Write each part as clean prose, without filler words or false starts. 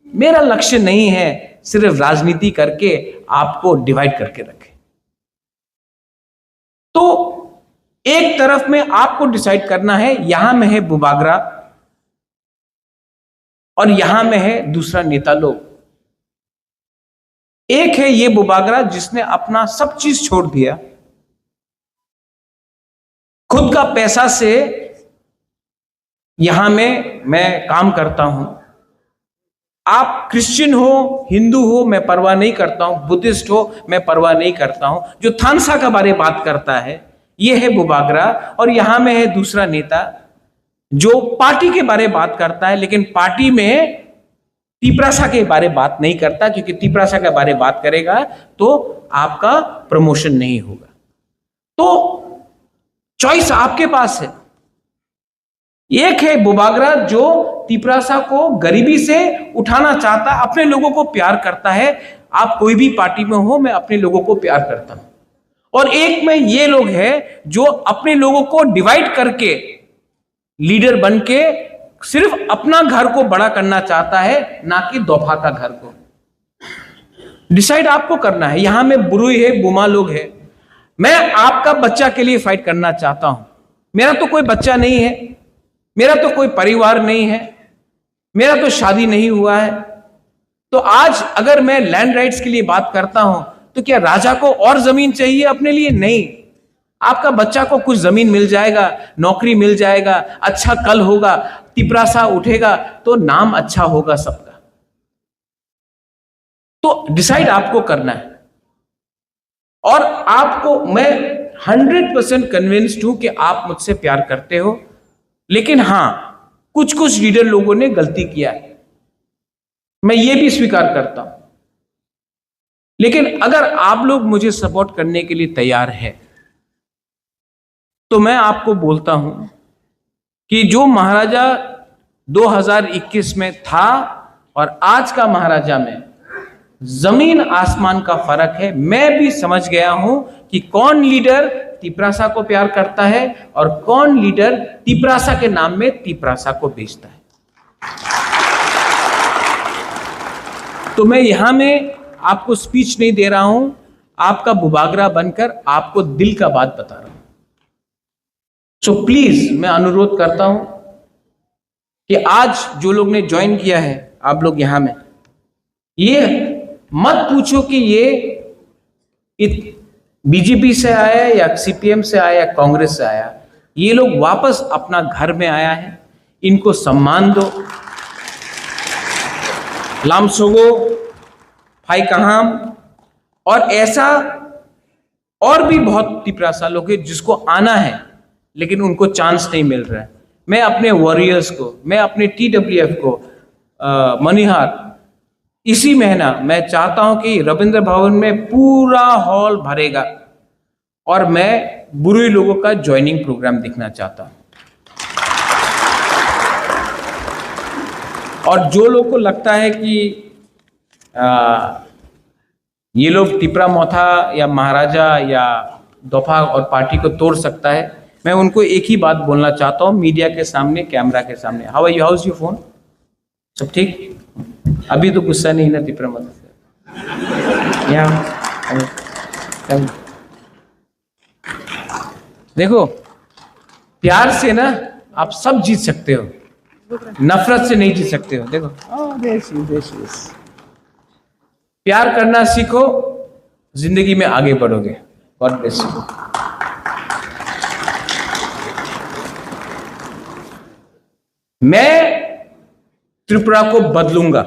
मेरा लक्ष्य नहीं है सिर्फ राजनीति करके आपको डिवाइड करके रखे। तो एक तरफ में आपको डिसाइड करना है, यहां में है बुबागरा और यहां में है दूसरा नेता लोग। एक है ये बुबागरा जिसने अपना सब चीज छोड़ दिया, खुद का पैसा से यहां में मैं काम करता हूं। आप क्रिश्चियन हो, हिंदू हो, मैं परवाह नहीं करता हूं, बुद्धिस्ट हो, मैं परवाह नहीं करता हूं। जो थानसा के बारे में बात करता है यह है बुबागरा, और यहां में है दूसरा नेता जो पार्टी के बारे में बात करता है, लेकिन पार्टी में तिपरासा के बारे में बात नहीं करता, क्योंकि तिपरासा के बारे में बात करेगा तो आपका प्रमोशन नहीं होगा। तो चॉइस आपके पास है। एक है बुबागरा जो तिपरासा को गरीबी से उठाना चाहता है, अपने लोगों को प्यार करता है। आप कोई भी पार्टी में हो, मैं अपने लोगों को प्यार करता हूं। और एक में ये लोग हैं जो अपने लोगों को डिवाइड करके लीडर बन के सिर्फ अपना घर को बड़ा करना चाहता है, ना कि दोफा का घर को। डिसाइड आपको करना है। यहां में बुरुई है, बुमा लोग है। मैं आपका बच्चा के लिए फाइट करना चाहता हूं। मेरा तो कोई बच्चा नहीं है, मेरा तो कोई परिवार नहीं है, मेरा तो शादी नहीं हुआ है। तो आज अगर मैं लैंड राइट्स के लिए बात करता हूं तो क्या राजा को और जमीन चाहिए अपने लिए? नहीं। आपका बच्चा को कुछ जमीन मिल जाएगा, नौकरी मिल जाएगा, अच्छा कल होगा, तिपरासा उठेगा तो नाम अच्छा होगा सबका। तो डिसाइड आपको करना है। और आपको मैं 100% कन्विंस्ड हूं कि आप मुझसे प्यार करते हो, लेकिन हां कुछ कुछ लीडर लोगों ने गलती किया है, मैं ये भी स्वीकार करता हूं। लेकिन अगर आप लोग मुझे सपोर्ट करने के लिए तैयार है तो मैं आपको बोलता हूं कि जो महाराजा 2021 में था और आज का महाराजा में जमीन आसमान का फर्क है। मैं भी समझ गया हूं कि कौन लीडर तिपरासा को प्यार करता है और कौन लीडर तिपरासा के नाम में तिपरासा को बेचता है। तो मैं यहां में आपको स्पीच नहीं दे रहा हूं, आपका बुबागरा बनकर आपको दिल का बात बता रहा हूं। सो प्लीज मैं अनुरोध करता हूं कि आज जो लोग ने ज्वाइन किया है, आप लोग यहां में, ये मत पूछो कि ये बीजेपी से आया या सीपीएम से आया या कांग्रेस से आया। ये लोग वापस अपना घर में आया है, इनको सम्मान दो। लामसोगो, फाई कहाम और ऐसा और भी बहुत तिपरासा लोग हैं जिसको आना है लेकिन उनको चांस नहीं मिल रहा है। मैं अपने वॉरियर्स को, मैं अपने टीडब्ल्यूएफ को, मनिहार, इसी महीना मैं चाहता हूं कि रविंद्र भवन में पूरा हॉल भरेगा और मैं बुरुई लोगों का ज्वाइनिंग प्रोग्राम देखना चाहता हूं। और जो लोग को लगता है कि ये लोग टिपरा मोथा या महाराजा या दोफा और पार्टी को तोड़ सकता है, मैं उनको एक ही बात बोलना चाहता हूं मीडिया के सामने, कैमरा के सामने। How are you, how is your phone? सब ठीक? अभी तो गुस्सा नहीं ना टिपरा मोथा से? देखो, प्यार से ना आप सब जीत सकते हो, नफरत से नहीं जीत सकते हो। देखो, प्यार करना सीखो, जिंदगी में आगे बढ़ोगे। God bless you. मैं त्रिपुरा को बदलूंगा।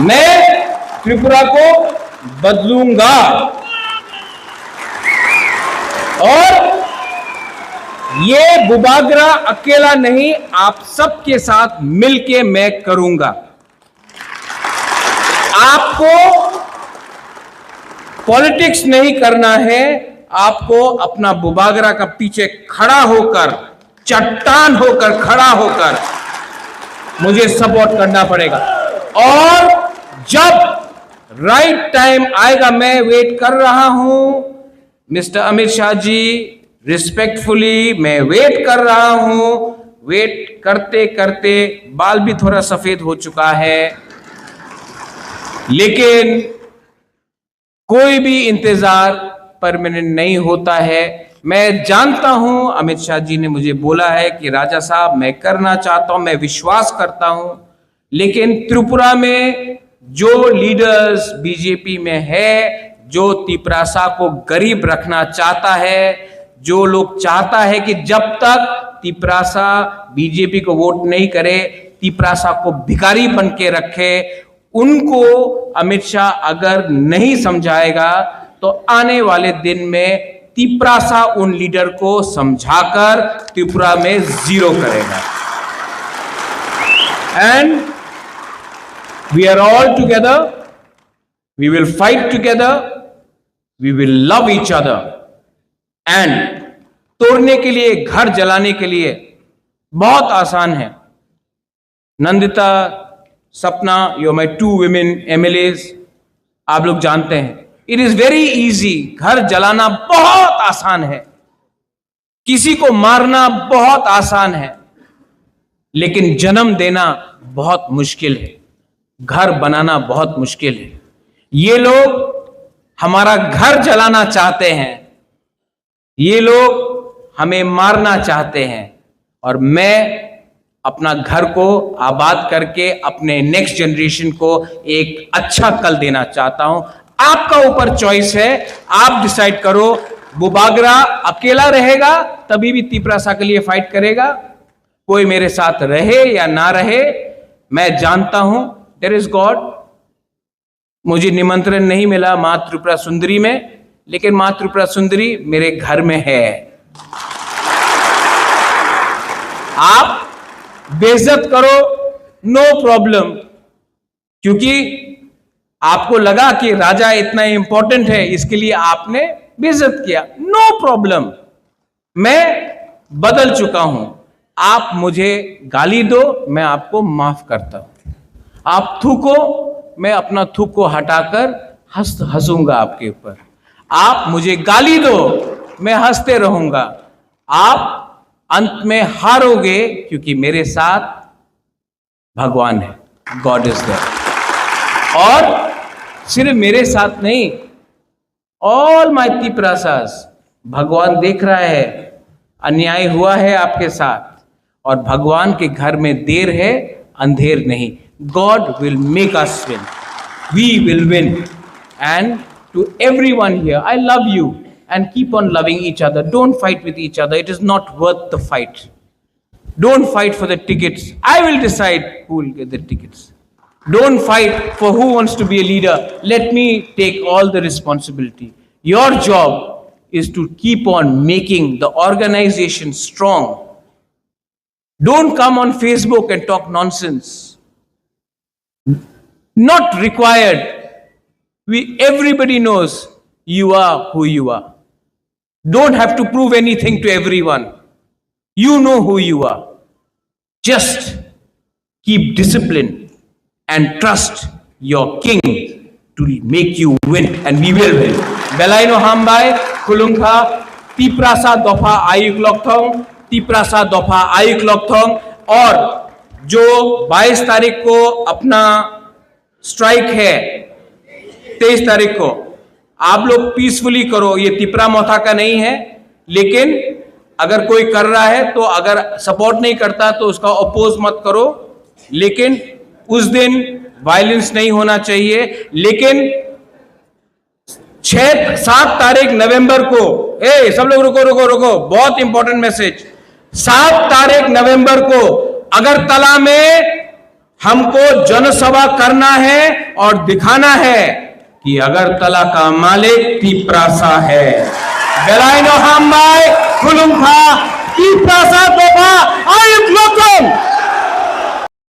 मैं त्रिपुरा को बदलूंगा और ये बुबागरा अकेला नहीं, आप सबके साथ मिलके मैं करूंगा। आपको पॉलिटिक्स नहीं करना है, आपको अपना बुबागरा का पीछे खड़ा होकर, चट्टान होकर खड़ा होकर मुझे सपोर्ट करना पड़ेगा। और जब राइट टाइम आएगा, मैं वेट कर रहा हूं मिस्टर अमित शाह जी, रिस्पेक्टफुली मैं वेट कर रहा हूं। वेट करते करते बाल भी थोड़ा सफेद हो चुका है, लेकिन कोई भी इंतजार परमानेंट नहीं होता है। मैं जानता हूं, अमित शाह जी ने मुझे बोला है कि राजा साहब मैं करना चाहता हूं, मैं विश्वास करता हूं, लेकिन त्रिपुरा में जो लीडर्स बीजेपी में है, जो तिपरासा को गरीब रखना चाहता है, जो लोग चाहता है कि जब तक तिपरासा बीजेपी को वोट नहीं करे, तिपरासा को भिखारी बन के रखे, उनको अमित शाह अगर नहीं समझाएगा तो आने वाले दिन में तिपरासा उन लीडर को समझाकर त्रिपुरा में जीरो करेगा। And we are all together, we will fight together, we will love each other. And तोड़ने के लिए, घर जलाने के लिए बहुत आसान है। नंदिता, सपना, यू माई 2 women MLAs, आप लोग जानते हैं, इट इज वेरी इजी। घर जलाना बहुत आसान है, किसी को मारना बहुत आसान है, लेकिन जन्म देना बहुत मुश्किल है, घर बनाना बहुत मुश्किल है। ये लोग हमारा घर जलाना चाहते हैं, ये लोग हमें मारना चाहते हैं, और मैं अपना घर को आबाद करके अपने नेक्स्ट जनरेशन को एक अच्छा कल देना चाहता हूं। आपका ऊपर चॉइस है, आप डिसाइड करो। बुबागरा अकेला रहेगा तभी भी तिपरासा के लिए फाइट करेगा, कोई मेरे साथ रहे या ना रहे, मैं जानता हूं देयर इज गॉड। मुझे निमंत्रण नहीं मिला मां त्रिपुरा सुंदरी में, लेकिन मां त्रिपुरा सुंदरी मेरे घर में है। आप बेइज्जत करो, नो प्रॉब्लम, क्योंकि आपको लगा कि राजा इतना इंपॉर्टेंट है, इसके लिए आपने बेइज्जत किया, नो प्रॉब्लम, मैं बदल चुका हूं। आप मुझे गाली दो, मैं आपको माफ करता हूं। आप थूको, मैं अपना थूक को हटाकर हंसूंगा आपके ऊपर। आप मुझे गाली दो, मैं हंसते रहूंगा। आप अंत में हारोगे, क्योंकि मेरे साथ भगवान है, गॉड इज देयर। और सिर्फ मेरे साथ नहीं, ऑल माय तिपरासास, भगवान देख रहा है, अन्याय हुआ है आपके साथ, और भगवान के घर में देर है, अंधेर नहीं। God will make us win, we will win. And to everyone here, I love you, and keep on loving each other. Don't fight with each other, it is not worth the fight. Don't fight for the tickets, I will decide who will get the tickets. Don't fight for who wants to be a leader, let me take all the responsibility. Your job is to keep on making the organization strong. Don't come on Facebook and talk nonsense, not required. Everybody knows you are who you are. Don't have to prove anything to everyone. You know who you are. Just keep discipline and trust your king to make you win, and we will win. Belaino Hambai, Kulungha, Tiprasa Dofa Ayuk Lokthong, Tiprasa Dofa Ayuk Lokthong। और जो 22 तारीख को अपना strike है, 23 तारीख को आप लोग पीसफुली करो। ये तिपरा मोथा का नहीं है, लेकिन अगर कोई कर रहा है तो अगर सपोर्ट नहीं करता तो उसका अपोज मत करो। लेकिन उस दिन वायलेंस नहीं होना चाहिए। लेकिन 7 तारीख नवंबर को, सब लोग रुको रुको रुको, बहुत इंपॉर्टेंट मैसेज। 7 तारीख नवंबर को अगरतला में हमको जनसभा करना है और दिखाना है कि अगरतला का मालिक टीप्रासा है। बेलाइनो हम बाय खुलुम था टीप्रासा तो आयुक्त लोकम